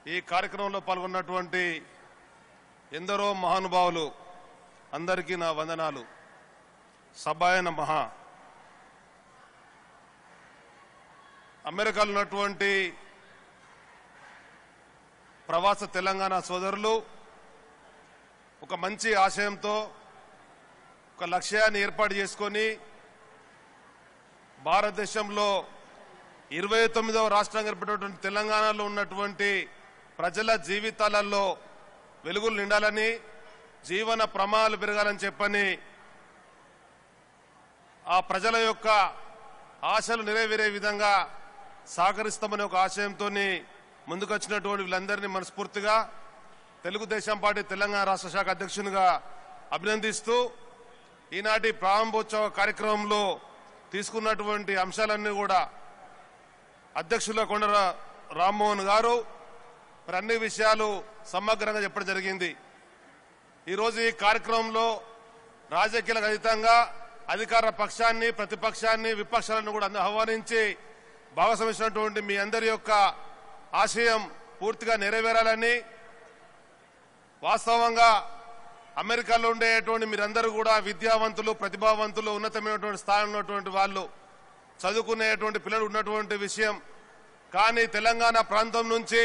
ఈ కార్యక్రమంలో పాల్గొన్నటువంటి ఎందరో మహానుభావులు అందరికీ నా వందనాలు. సభాయ నమః. అమెరికాలో ఉన్నటువంటి ప్రవాస తెలంగాణ సోదరులు ఒక మంచి ఆశయంతో ఒక లక్ష్యాన్ని ఏర్పాటు చేసుకొని భారతదేశంలో 29వ రాష్ట్రంగా ఏర్పడినటువంటి తెలంగాణలో ఉన్నటువంటి ప్రజల జీవితాలలో వెలుగులు నిండాలని, జీవన ప్రమాణాలు పెరగాలని చెప్పని ఆ ప్రజల యొక్క ఆశలు నెరవేరే విధంగా సహకరిస్తామనే ఒక ఆశయంతో ముందుకొచ్చినటువంటి వీళ్ళందరినీ మనస్ఫూర్తిగా తెలుగుదేశం పార్టీ తెలంగాణ రాష్ట్ర శాఖ అధ్యక్షునిగా అభినందిస్తూ ఈనాటి ప్రారంభోత్సవ కార్యక్రమంలో తీసుకున్నటువంటి అంశాలన్నీ కూడా అధ్యక్షుల కొండ రామ్మోహన్ గారు మరి అన్ని విషయాలు సమగ్రంగా చెప్పడం జరిగింది. ఈరోజు ఈ కార్యక్రమంలో రాజకీయాలకు అతీతంగా అధికార పక్షాన్ని, ప్రతిపక్షాన్ని, విపక్షాలను కూడా ఆహ్వానించి భాగస్వామించినటువంటి మీ అందరి యొక్క ఆశయం పూర్తిగా నెరవేరాలని, వాస్తవంగా అమెరికాలో ఉండేటువంటి మీరందరూ కూడా విద్యావంతులు, ప్రతిభావంతులు, ఉన్నతమైనటువంటి స్థానంలో ఉన్నటువంటి వాళ్ళు, చదువుకునేటువంటి పిల్లలు ఉన్నటువంటి విషయం. కానీ తెలంగాణ ప్రాంతం నుంచి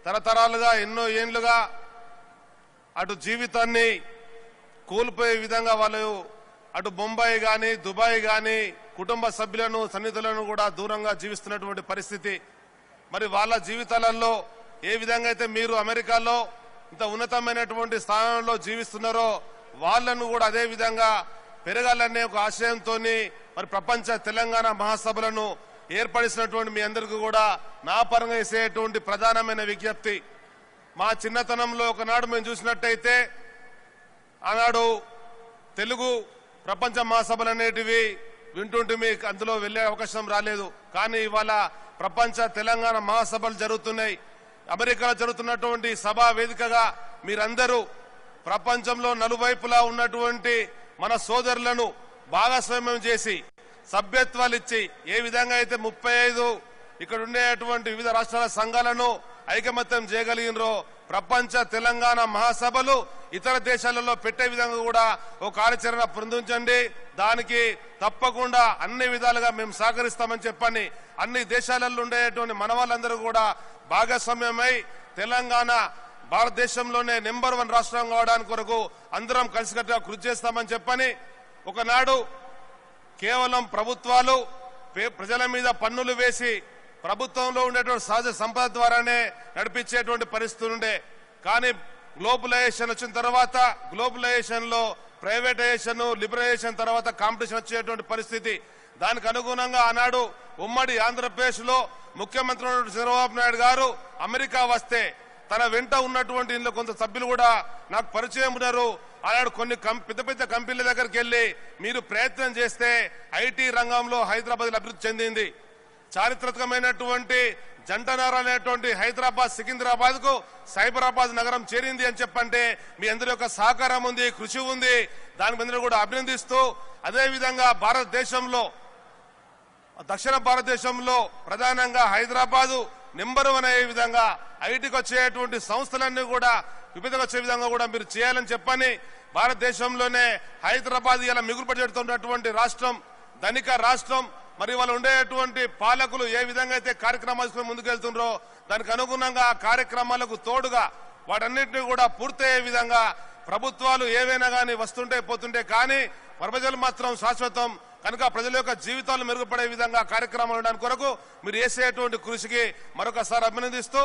తరతరాలుగా ఎన్నో ఏండ్లుగా అటు జీవితాన్ని కోల్పోయే విధంగా వాళ్ళు అటు బొంబాయి కానీ, దుబాయ్ కానీ కుటుంబ సభ్యులను, సన్నిహితులను కూడా దూరంగా జీవిస్తున్నటువంటి పరిస్థితి. మరి వాళ్ళ జీవితాలలో ఏ విధంగా అయితే మీరు అమెరికాలో ఇంత ఉన్నతమైనటువంటి స్థానంలో జీవిస్తున్నారో వాళ్ళను కూడా అదే విధంగా పెరగాలనే ఒక ఆశయంతో మరి ప్రపంచ తెలంగాణ మహాసభలను ఏర్పడిస్తున్నటువంటి మీ అందరికీ కూడా నా పరంగా చేసేటువంటి ప్రధానమైన విజ్ఞప్తి, మా చిన్నతనంలో ఒకనాడు మేము చూసినట్టయితే ఆనాడు తెలుగు ప్రపంచ మహాసభలు అనేటివి వింటుంటే మీకు అందులో వెళ్లే అవకాశం రాలేదు. కానీ ఇవాళ ప్రపంచ తెలంగాణ మహాసభలు జరుగుతున్నాయి. అమెరికాలో జరుగుతున్నటువంటి సభా వేదికగా మీరందరూ ప్రపంచంలో నలువైపులా ఉన్నటువంటి మన సోదరులను భాగస్వామ్యం చేసి సభ్యత్వాలు ఇచ్చి ఏ విధంగా అయితే 35 ఇక్కడ ఉండేటువంటి వివిధ రాష్ట్రాల సంఘాలను ఐకమత్యం చేయగలిగినరో ప్రపంచ తెలంగాణ మహాసభలు ఇతర దేశాలలో పెట్టే విధంగా కూడా ఒక కార్యాచరణ పొందించండి. దానికి తప్పకుండా అన్ని విధాలుగా మేము సహకరిస్తామని చెప్పని అన్ని దేశాలలో ఉండేటువంటి మన వాళ్ళందరూ కూడా భాగస్వామ్యమై తెలంగాణ భారతదేశంలోనే నెంబర్ 1 రాష్ట్రం కావడానికి కొరకు అందరం కలిసికట్టుగా కృషి చేస్తామని చెప్పని, ఒకనాడు కేవలం ప్రభుత్వాలు ప్రజల మీద పన్నులు వేసి ప్రభుత్వంలో ఉండేటువంటి సహజ సంపద ద్వారానే నడిపించేటువంటి పరిస్థితులు ఉండే. కానీ గ్లోబలైజేషన్ వచ్చిన తర్వాత గ్లోబలైజేషన్ లో ప్రైవేటైజేషన్, లిబరలైజేషన్ తర్వాత కాంపిటీషన్ వచ్చేటువంటి పరిస్థితి. దానికి అనుగుణంగా ఆనాడు ఉమ్మడి ఆంధ్రప్రదేశ్ లో ముఖ్యమంత్రి చంద్రబాబు నాయుడు గారు అమెరికా వస్తే తన వెంట ఉన్నటువంటి ఇంట్లో కొంత సభ్యులు కూడా నాకు పరిచయం ఉన్నారు. ఆనాడు కొన్ని పెద్ద పెద్ద కంపెనీల దగ్గరికి వెళ్లి మీరు ప్రయత్నం చేస్తే ఐటీ రంగంలో హైదరాబాద్ అభివృద్ధి చెందింది. చారిత్రకమైనటువంటి జంటనగర్ అనేటువంటి హైదరాబాద్ సికింద్రాబాద్ కు సైబరాబాద్ నగరం చేరింది అని చెప్పంటే మీ అందరి యొక్క సహకారం ఉంది, కృషి ఉంది. దాని మీద కూడా అభినందిస్తూ అదేవిధంగా భారతదేశంలో దక్షిణ భారతదేశంలో ప్రధానంగా హైదరాబాదు నెంబర్ 1 అయ్యే విధంగా ఐటీకి వచ్చేటువంటి సంస్థలన్నీ కూడా వివిధగా వచ్చే విధంగా కూడా మీరు చేయాలని చెప్పని భారతదేశంలోనే హైదరాబాద్ ఇలా మిగులుపడుతున్నటువంటి రాష్ట్రం, ధనిక రాష్ట్రం. మరి వాళ్ళు ఉండేటువంటి పాలకులు ఏ విధంగా అయితే కార్యక్రమాలు ముందుకెళ్తున్నారో దానికి అనుగుణంగా ఆ కార్యక్రమాలకు తోడుగా వాటన్నిటినీ కూడా పూర్తయ్యే విధంగా ప్రభుత్వాలు ఏవైనా కానీ వస్తుంటే పోతుంటే కానీ ప్రజలు మాత్రం శాశ్వతం కనుక ప్రజల యొక్క జీవితాలు మెరుగుపడే విధంగా కార్యక్రమాలు ఉండడానికి కొరకు మీరు చేసేటువంటి కృషికి మరొకసారి అభినందిస్తూ